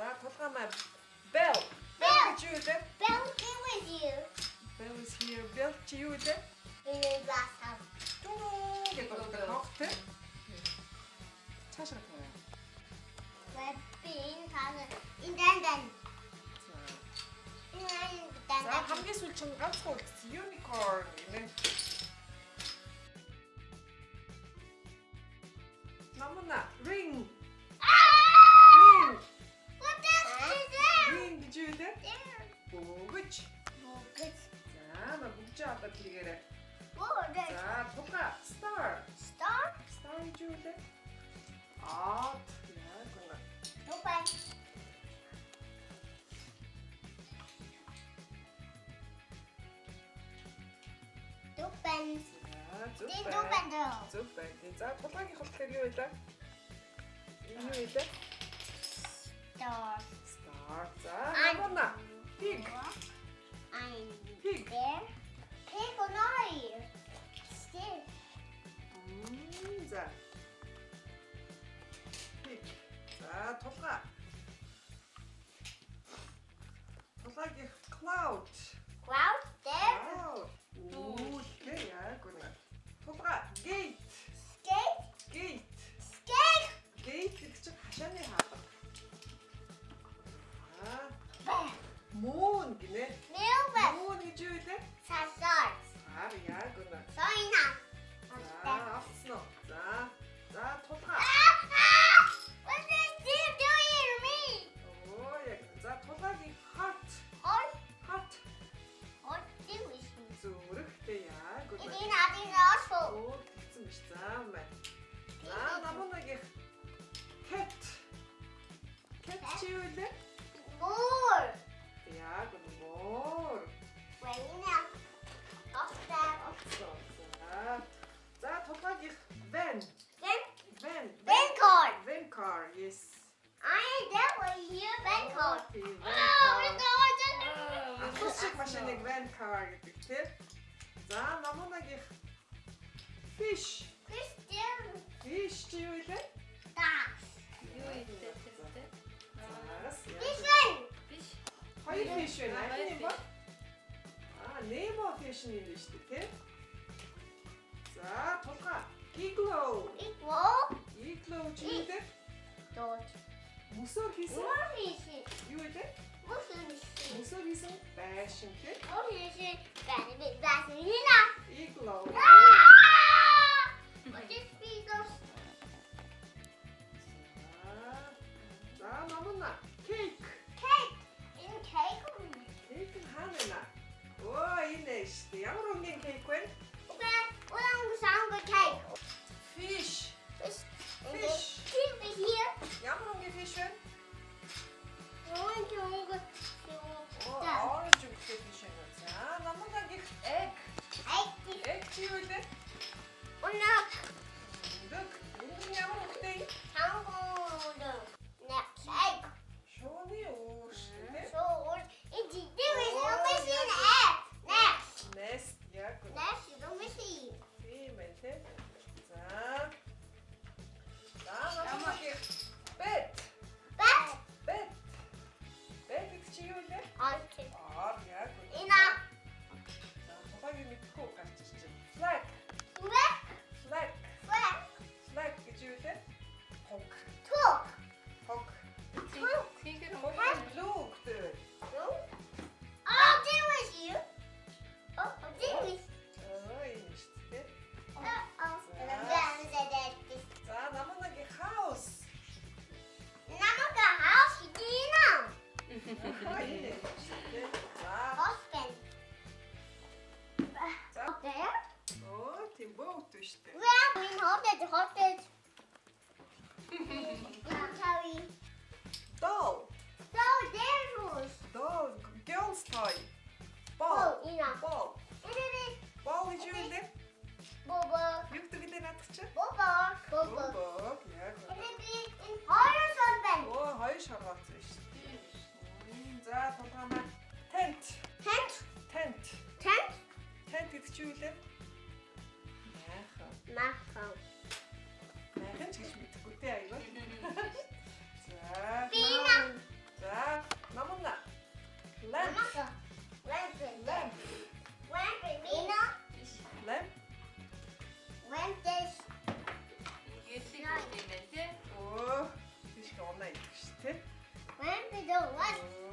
За толгоймаа Bell. Bell. Гэж юу вэ? Bell is with you. Bell is here. Bell чи юу вэ? In the glass house. Туу гэдэг хогтой. Цаашаа тавиа. We're being in London. За хамгийн сүүл чинь ганцхан үлдсэн unicorn гэнэ. Намна ring. Ring. What is there? Ring гэж юу вэ? There. Бөгж. Good. За на бүгж одоо тэргээрээ. Oh, there's За тулга star. star. Star гэж юу вэ? Аа яа гэнэ. Open. Open. За Did зүг open though. зүг байна. За тулгагийн хөлтөр юу вэ? Юу вэ? Star. Star. За намна pig. I'm Pig. there. Pig or not here? Still. За. Pig. За тулга. Тулгагийн cloud. Cloud there. Cloud. Оо яа гэнэ. Тулга gate. Skate. Gate. Skate. Gate гэдэг чинь хашааны хаалга. Bear. Moon гинэ. Milk. Moon гэж юу вэ? Sasar. Аа яа гэнэ. Sorry now. За авсан. За тулга. What is this doing to me? Оо яг. За тулгагийн heart. What? Heart. What do we see? Зүрхтэй яа It гэнэ. is not in the hospital. Оо тэгсэн биш. За мэ. За намуунагийн cat. Cat чи юу вэ? More. Яа гэнэ моор. Wait now. Upstairs. Авсан. За тулгагийн van. Then, Van. then card. Van car. Yes. I am there for you, then card. Окей, Oh, van it's car. all Авсан шиг машиныг van car гэдэг тийм. За намуунагийн fish. Christian. Fish чи юу вэ? Ducks. Юу ийтэй тэртэй? This one. Хоёр fish байна. Хоёр Нэг ба. Nemo fish нэр нь шүү дээ, тийм. За тулга igloo. Equal. Igloo чи юу вэ? Dot. Мөсөөр хийсэн What is it? юу вэ? What is it? Мөсөөр хийсэн байшин тийм. What is it? Vaseline. Igloo. What is Beatles? За намна cake. Cake. In cake. Cake нь хаана байна? Оо энэ шүү дээ. Ямар өнгийн cake вэ? Okay. What am I sound good cake? Fish. Fish. Fish. Keep it here. Ямар өнгийн fish вэ? Orange. Orange үгтэй fish байна. За намнагийн egg. Egg. Egg чи юу вэ? Look. Look. Энэ ямар үгтэй? Tango. Next egg. Шууны өөр шүү дээ. So it's doing a machine egg. Next. Nest яг гоо. Next is a machine. Тийм байх те. За. За намнагийн bed. Back. Bed. Bed гэж чи юу вэ? Onto. Яг. Ина. За тулгагийн мэдхгүй гарч ирж байна. Flag. Back. Flag. Back. Flag гэж юу вэ? Хог. Talk. Хог. Тигэр Хог blue гэдэг. Oh, there was you. Oh, there was. Энэ шүү дээ. Oh, this. За намнагийн house. Namaka house. Dina. Энэ шүү дээ. За. Husband. За. There. Оо тийм boat шүү дээ. Where? I mean, hotted. Sorry. Doll. So there was. Doll. Girls toy. Oh, Ball. Ina. Ball. It. Ball гэж юу вэ? Bobo. Юу гэдэг надад чи? Bobo. Bobo. Бог. Яг. In horror husband. Оо хоёр шоргооц байна шүү дээ. За тулгаамаа tent. Tent. Tent. Tent. Tent гэдэг чи юу вэ? Яахан. Macaw. Яахан ч гэж мэдэхгүй те аяга. За. Пина. When we don't watch